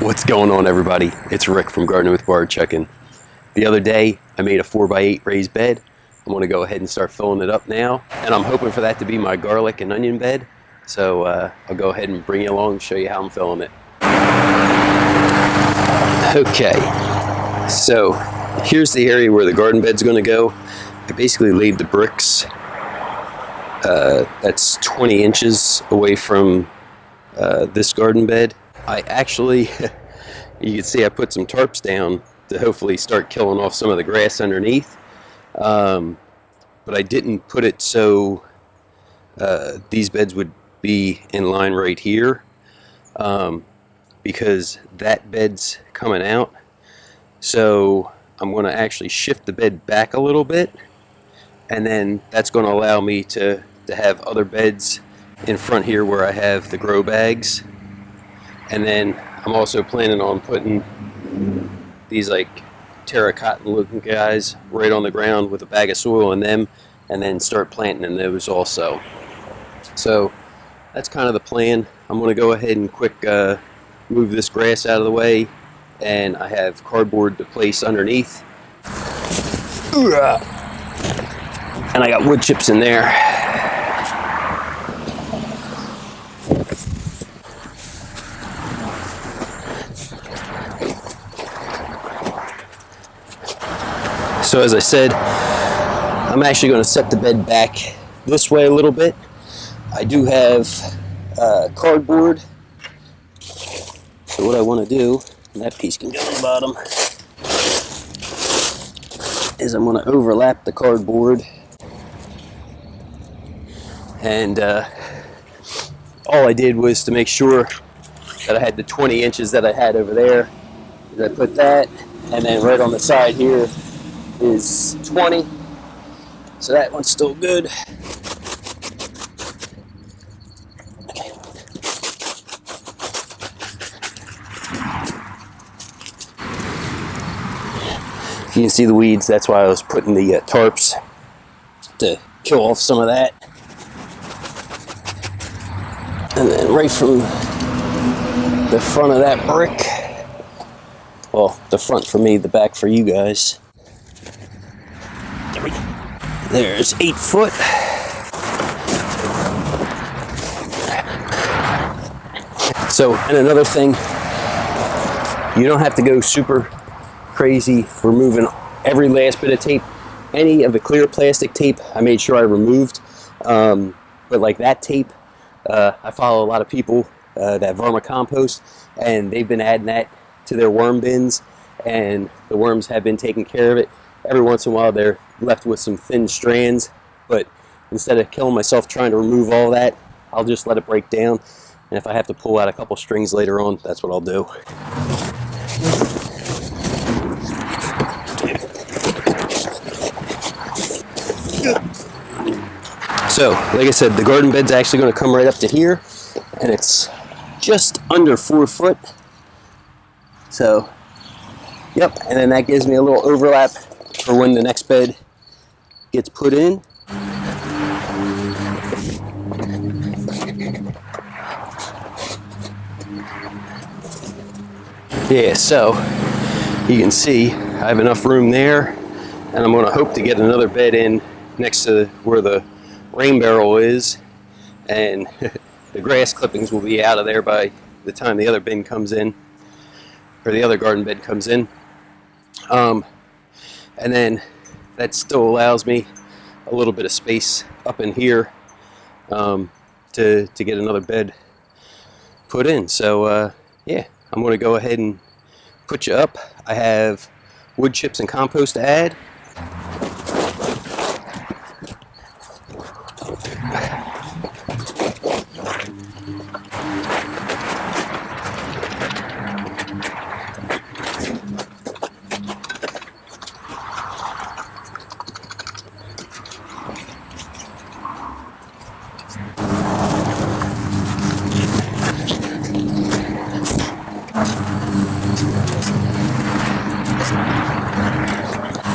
What's going on, everybody? It's Rick from Gardening with Barchuckin. The other day I made a 4x8 raised bed. I'm going to go ahead and start filling it up now, and I'm hoping for that to be my garlic and onion bed. So I'll go ahead and bring you along and show you how I'm filling it. Okay, so here's the area where the garden bed's going to go. I basically laid the bricks that's 20 inches away from this garden bed. I actually, you can see I put some tarps down to hopefully start killing off some of the grass underneath. But I didn't put it so these beds would be in line right here, because that bed's coming out. So I'm going to actually shift the bed back a little bit, and then that's going to allow me to have other beds in front here where I have the grow bags. And then I'm also planning on putting these like terracotta looking guys right on the ground with a bag of soil in them, and then start planting in those also. So that's kind of the plan. I'm going to go ahead and quick move this grass out of the way, and I have cardboard to place underneath. And I got wood chips in there. So as I said, I'm actually going to set the bed back this way a little bit. I do have cardboard. So what I want to do, and that piece can go on the bottom, is I'm going to overlap the cardboard. And all I did was to make sure that I had the 20 inches that I had over there. I put that, and then right on the side here is 20, so that one's still good. Okay. You can see the weeds, that's why I was putting the tarps to kill off some of that. And then right from the front of that brick, well, the front for me, the back for you guys, there's 8 foot. So, and another thing, you don't have to go super crazy removing every last bit of tape. Any of the clear plastic tape I made sure I removed, but like that tape, I follow a lot of people that compost, and they've been adding that to their worm bins, and the worms have been taking care of it. Every once in a while they're left with some thin strands, but instead of killing myself trying to remove all that, I'll just let it break down, and if I have to pull out a couple strings later on, that's what I'll do. So, like I said, the garden bed's actually going to come right up to here, and it's just under 4 foot. So, yep, and then that gives me a little overlap for when the next bed gets put in. Yeah, so you can see I have enough room there, and I'm going to hope to get another bed in next to where the rain barrel is, and the grass clippings will be out of there by the time the other bin comes in, or the other garden bed comes in. And then that still allows me a little bit of space up in here to get another bed put in. So yeah, I'm going to go ahead and put you up. I have wood chips and compost to add.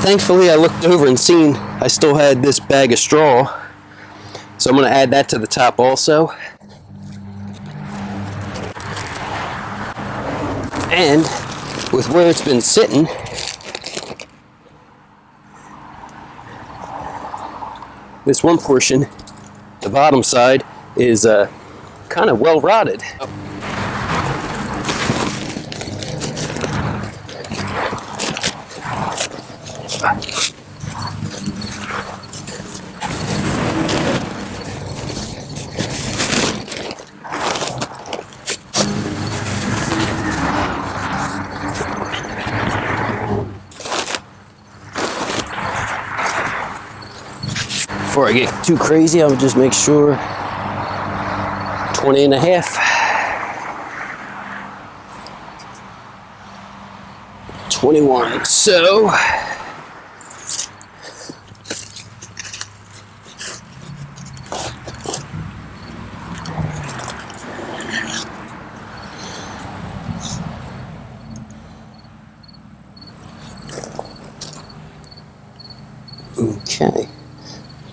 Thankfully, I looked over and seen I still had this bag of straw, so I'm going to add that to the top also. And with where it's been sitting, this one portion, the bottom side, is kind of well rotted. Before I get too crazy, I'll just make sure 20 and a half. 21. So okay.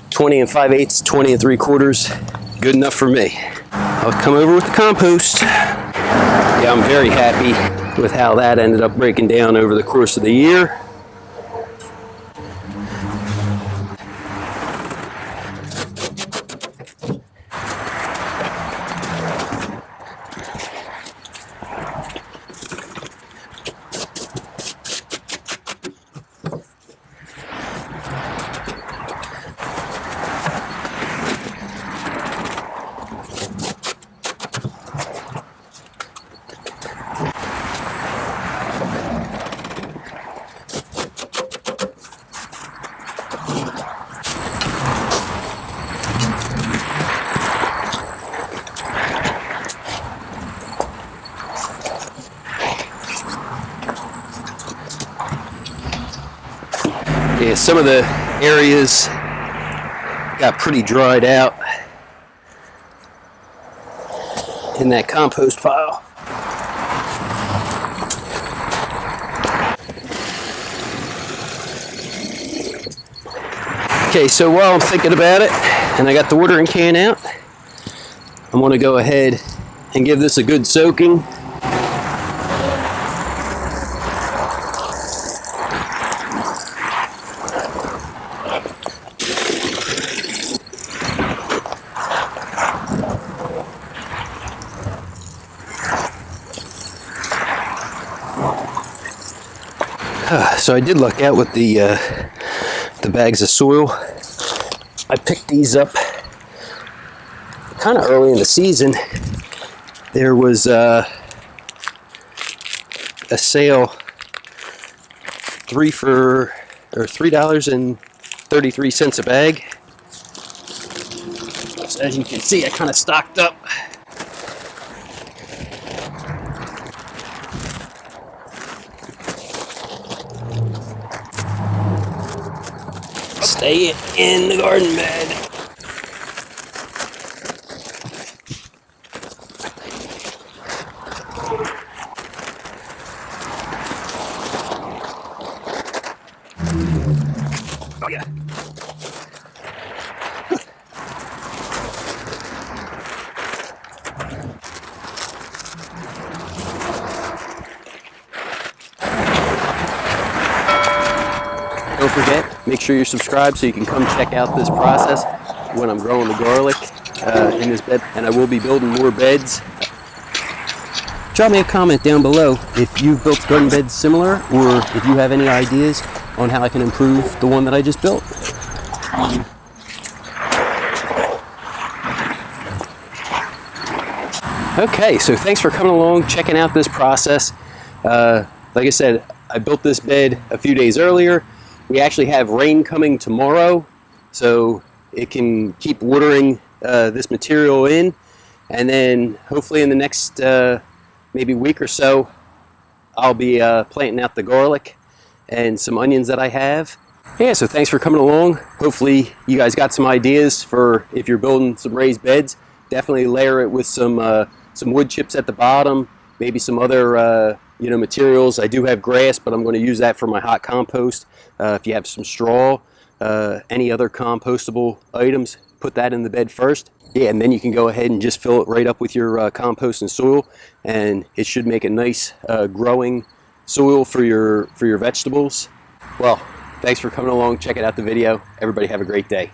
20 and 5/8, 20 and 3/4, good enough for me. I'll come over with the compost. Yeah, I'm very happy with how that ended up breaking down over the course of the year. Yeah, some of the areas got pretty dried out in that compost pile. Okay, so while I'm thinking about it, and I got the watering can out, I'm going to go ahead and give this a good soaking. So I did luck out with the bags of soil. I picked these up kind of early in the season. There was a sale, $3.33 a bag. So as you can see, I kind of stocked up. Stay in the garden bed. Oh yeah. Don't forget, make sure you're subscribed so you can come check out this process when I'm growing the garlic in this bed. And I will be building more beds. Drop me a comment down below if you've built garden beds similar, or if you have any ideas on how I can improve the one that I just built. Okay, so thanks for coming along, checking out this process. Like I said, I built this bed a few days earlier. We actually have rain coming tomorrow, so it can keep watering this material in, and then hopefully in the next maybe week or so, I'll be planting out the garlic and some onions that I have. Yeah, so thanks for coming along. Hopefully you guys got some ideas for if you're building some raised beds. Definitely layer it with some wood chips at the bottom, maybe some other materials. I do have grass, but I'm going to use that for my hot compost. If you have some straw, any other compostable items, put that in the bed first. Yeah, and then you can go ahead and just fill it right up with your compost and soil, and it should make a nice growing soil for your vegetables. Well, thanks for coming along, checking out the video. Everybody have a great day.